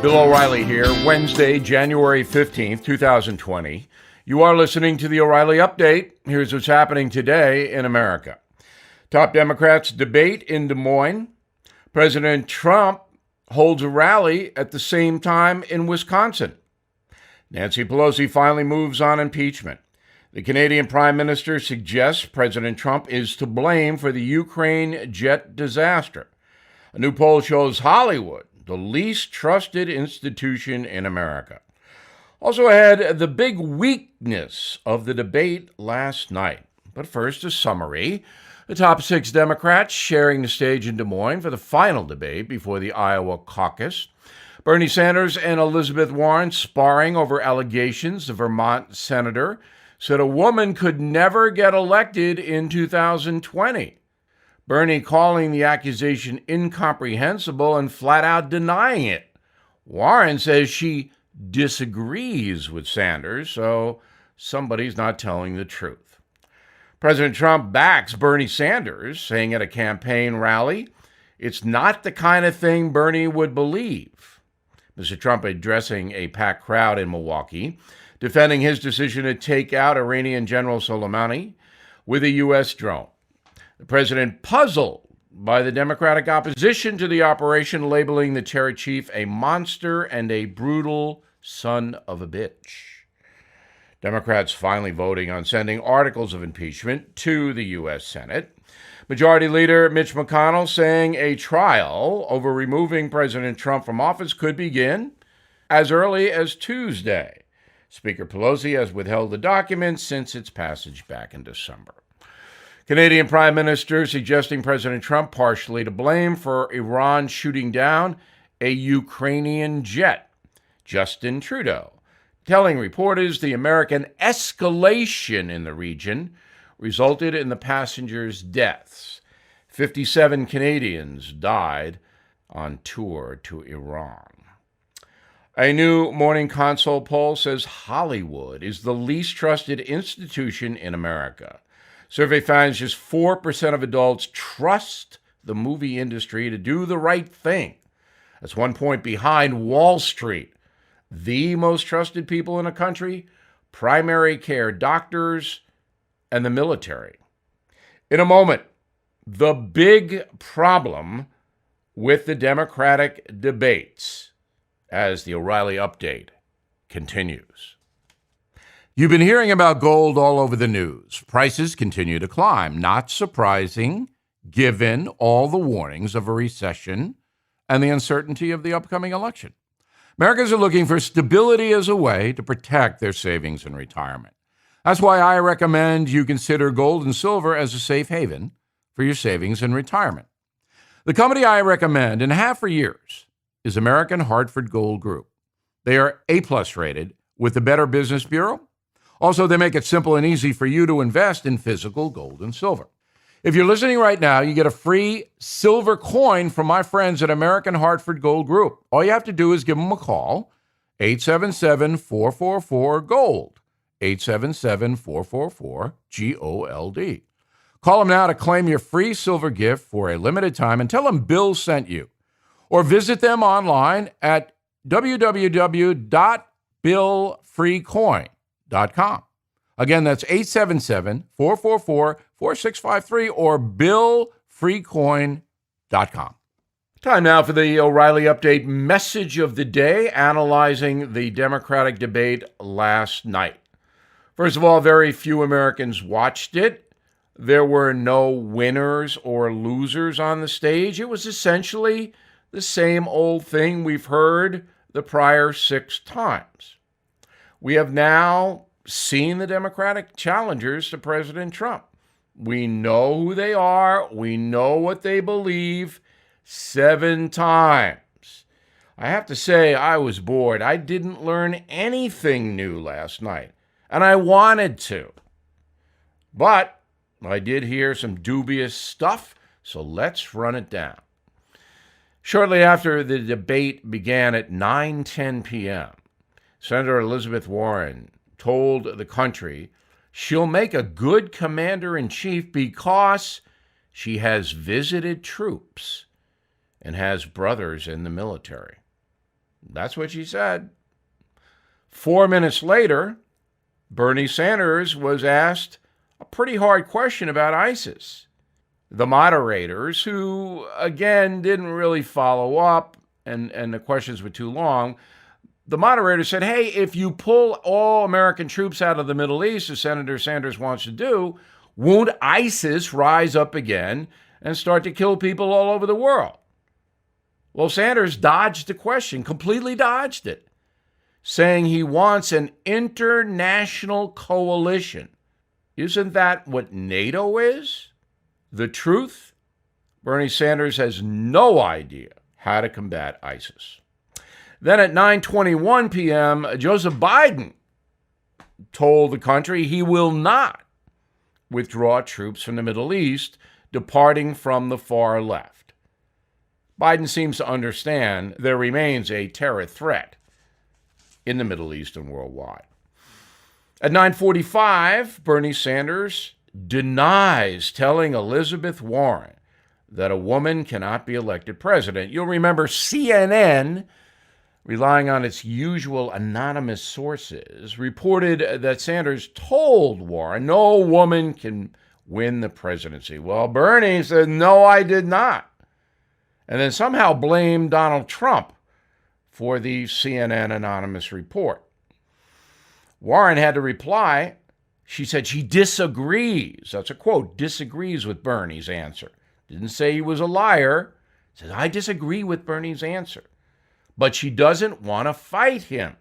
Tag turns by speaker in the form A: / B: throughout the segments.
A: Bill O'Reilly here, Wednesday, January 15th, 2020. You are listening to the O'Reilly Update. Here's what's happening today in America. Top Democrats debate in Des Moines. President Trump holds a rally at the same time in Wisconsin. Nancy Pelosi finally moves on impeachment. The Canadian Prime Minister suggests President Trump is to blame for the Ukraine jet disaster. A new poll shows Hollywood the least trusted institution in America. Also ahead, the big weakness of the debate last night. But first, a summary. The top 6 Democrats sharing the stage in Des Moines for the final debate before the Iowa caucus. Bernie Sanders and Elizabeth Warren sparring over allegations the Vermont senator said a woman could never get elected in 2020. Bernie calling the accusation incomprehensible and flat out denying it. Warren says she disagrees with Sanders, so somebody's not telling the truth. President Trump backs Bernie Sanders, saying at a campaign rally, it's not the kind of thing Bernie would believe. Mr. Trump addressing a packed crowd in Milwaukee, defending his decision to take out Iranian General Soleimani with a U.S. drone. The president puzzled by the Democratic opposition to the operation, labeling the terror chief a monster and a brutal son of a bitch. Democrats finally voting on sending articles of impeachment to the U.S. Senate. Majority Leader Mitch McConnell saying a trial over removing President Trump from office could begin as early as Tuesday. Speaker Pelosi has withheld the documents since its passage back in December. Canadian Prime Minister suggesting President Trump partially to blame for Iran shooting down a Ukrainian jet. Justin Trudeau telling reporters the American escalation in the region resulted in the passengers' deaths. 57 Canadians died on tour to Iran. A new Morning Consult poll says Hollywood is the least trusted institution in America. Survey finds just 4% of adults trust the movie industry to do the right thing. That's 1 point behind Wall Street. The most trusted people in the country, primary care doctors and the military. In a moment, the big problem with the Democratic debates as the O'Reilly Update continues. You've been hearing about gold all over the news. Prices continue to climb. Not surprising, given all the warnings of a recession and the uncertainty of the upcoming election. Americans are looking for stability as a way to protect their savings and retirement. That's why I recommend you consider gold and silver as a safe haven for your savings and retirement. The company I recommend and have for years is American Hartford Gold Group. They are A+ rated with the Better Business Bureau. Also, they make it simple and easy for you to invest in physical gold and silver. If you're listening right now, you get a free silver coin from my friends at American Hartford Gold Group. All you have to do is give them a call, 877-444-GOLD, 877-444-GOLD. Call them now to claim your free silver gift for a limited time and tell them Bill sent you. Or visit them online at www.billfreecoin.com. Again, that's 877-444-4653 or billfreecoin.com. Time now for the O'Reilly Update message of the day, analyzing the Democratic debate last night. First of all, very few Americans watched it. There were no winners or losers on the stage. It was essentially the same old thing we've heard the prior 6 times. We have now seen the Democratic challengers to President Trump. We know who they are. We know what they believe 7 times. I have to say, I was bored. I didn't learn anything new last night, and I wanted to. But I did hear some dubious stuff, so let's run it down. Shortly after the debate began at 9:10 p.m., Senator Elizabeth Warren told the country she'll make a good commander-in-chief because she has visited troops and has brothers in the military. That's what she said. 4 minutes later, Bernie Sanders was asked a pretty hard question about ISIS. The moderators, who, again, didn't really follow up, and the questions were too long, the moderator said, hey, if you pull all American troops out of the Middle East, as Senator Sanders wants to do, won't ISIS rise up again and start to kill people all over the world? Well, Sanders dodged the question, completely dodged it, saying he wants an international coalition. Isn't that what NATO is? The truth? Bernie Sanders has no idea how to combat ISIS. Then at 9:21 p.m., Joseph Biden told the country he will not withdraw troops from the Middle East, departing from the far left. Biden seems to understand there remains a terror threat in the Middle East and worldwide. At 9:45, Bernie Sanders denies telling Elizabeth Warren that a woman cannot be elected president. You'll remember CNN, relying on its usual anonymous sources, reported that Sanders told Warren no woman can win the presidency. Well, Bernie said, no, I did not. And then somehow blamed Donald Trump for the CNN anonymous report. Warren had to reply. She said she disagrees. That's a quote, disagrees with Bernie's answer. Didn't say he was a liar. Said, I disagree with Bernie's answer. But she doesn't want to fight him.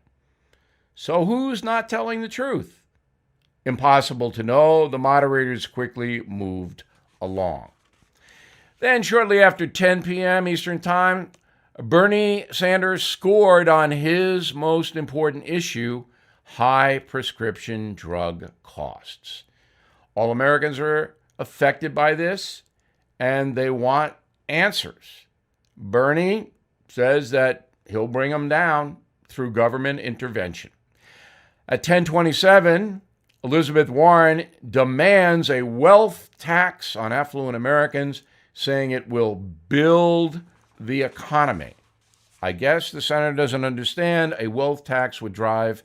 A: So who's not telling the truth? Impossible to know. The moderators quickly moved along. Then shortly after 10 p.m. Eastern Time, Bernie Sanders scored on his most important issue, high prescription drug costs. All Americans are affected by this, and they want answers. Bernie says that he'll bring them down through government intervention. At 10:27, Elizabeth Warren demands a wealth tax on affluent Americans, saying it will build the economy. I guess the senator doesn't understand a wealth tax would drive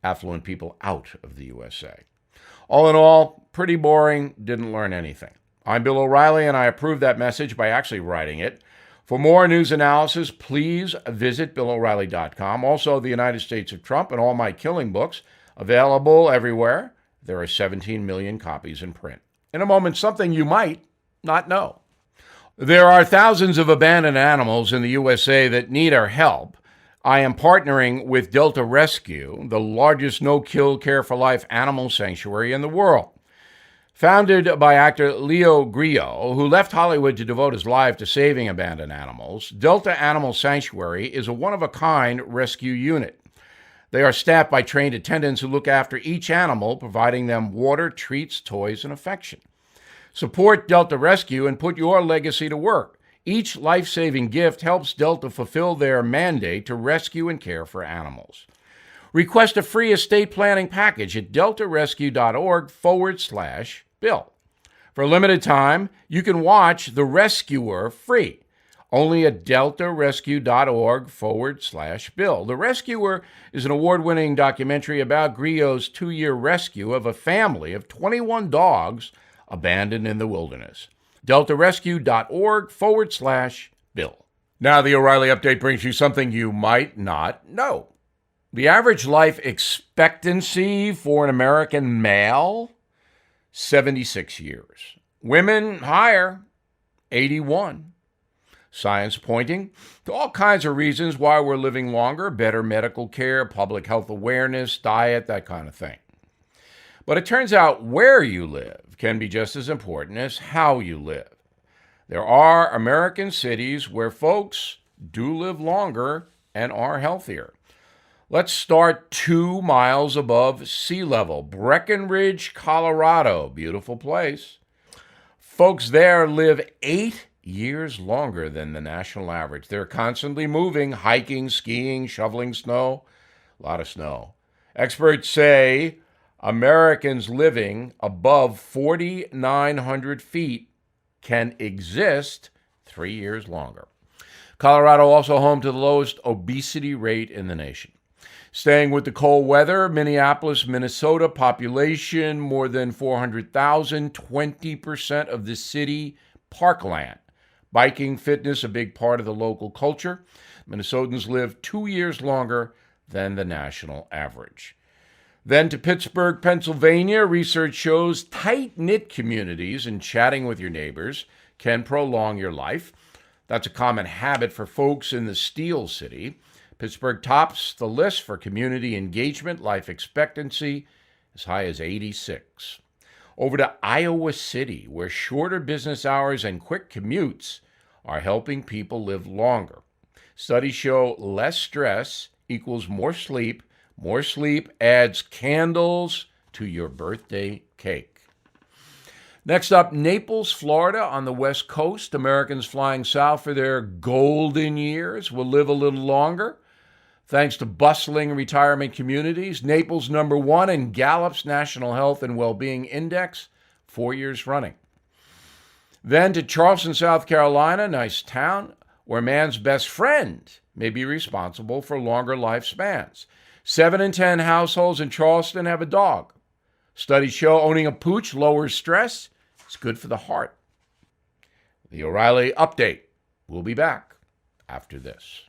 A: affluent people out of the USA. All in all, pretty boring, didn't learn anything. I'm Bill O'Reilly, and I approve that message by actually writing it. For more news analysis, please visit BillO'Reilly.com. Also, The United States of Trump and all my killing books, available everywhere. There are 17 million copies in print. In a moment, something you might not know. There are thousands of abandoned animals in the USA that need our help. I am partnering with Delta Rescue, the largest no-kill care-for-life animal sanctuary in the world. Founded by actor Leo Grillo, who left Hollywood to devote his life to saving abandoned animals, Delta Animal Sanctuary is a one-of-a-kind rescue unit. They are staffed by trained attendants who look after each animal, providing them water, treats, toys, and affection. Support Delta Rescue and put your legacy to work. Each life-saving gift helps Delta fulfill their mandate to rescue and care for animals. Request a free estate planning package at deltarescue.org/Bill. For a limited time, you can watch The Rescuer free, only at deltarescue.org/Bill. The Rescuer is an award-winning documentary about Grillo's 2-year rescue of a family of 21 dogs abandoned in the wilderness. deltarescue.org/Bill. Now, the O'Reilly Update brings you something you might not know. The average life expectancy for an American male, 76 years. Women, higher, 81. Science pointing to all kinds of reasons why we're living longer, better medical care, public health awareness, diet, that kind of thing. But it turns out where you live can be just as important as how you live. There are American cities where folks do live longer and are healthier. Let's start 2 miles above sea level. Breckenridge, Colorado, beautiful place. Folks there live 8 years longer than the national average. They're constantly moving, hiking, skiing, shoveling snow, a lot of snow. Experts say Americans living above 4,900 feet can exist 3 years longer. Colorado also home to the lowest obesity rate in the nation. Staying with the cold weather, Minneapolis, Minnesota, population more than 400,000, 20% of the city parkland. Biking, fitness, a big part of the local culture. Minnesotans live 2 years longer than the national average. Then to Pittsburgh, Pennsylvania, research shows tight-knit communities and chatting with your neighbors can prolong your life. That's a common habit for folks in the Steel City. Pittsburgh tops the list for community engagement, life expectancy as high as 86. Over to Iowa City, where shorter business hours and quick commutes are helping people live longer. Studies show less stress equals more sleep. More sleep adds candles to your birthday cake. Next up, Naples, Florida, on the West Coast. Americans flying south for their golden years will live a little longer. Thanks to bustling retirement communities, Naples #1 in Gallup's National Health and Wellbeing Index, 4 years running. Then to Charleston, South Carolina, nice town, where man's best friend may be responsible for longer lifespans. 7 in 10 households in Charleston have a dog. Studies show owning a pooch lowers stress. It's good for the heart. The O'Reilly Update. We'll be back after this.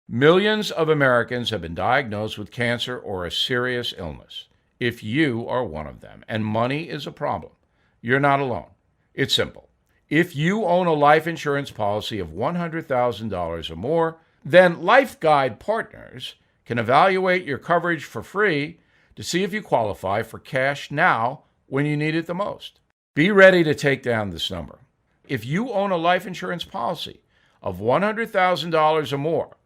A: Millions of Americans have been diagnosed with cancer or a serious illness. If you are one of them and money is a problem, you're not alone. It's simple. If you own a life insurance policy of $100,000 or more, then Life Guide Partners can evaluate your coverage for free to see if you qualify for cash now when you need it the most. Be ready to take down this number. If you own a life insurance policy of $100,000 or more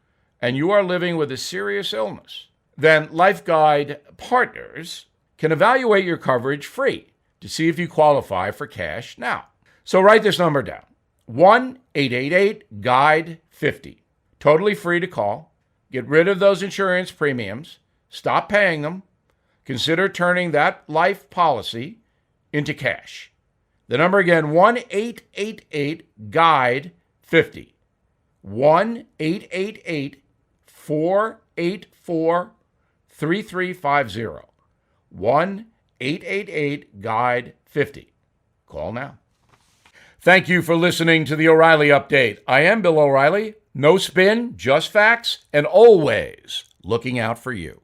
A: and you are living with a serious illness, then Life Guide Partners can evaluate your coverage free to see if you qualify for cash now. So write this number down, 1-888-GUIDE-50. Totally free to call. Get rid of those insurance premiums. Stop paying them. Consider turning that life policy into cash. The number again, 1-888-GUIDE-50. 1-888-484-3350. 1-888-GUIDE-50. Call now. Thank you for listening to the O'Reilly Update. I am Bill O'Reilly. No spin, just facts, and always looking out for you.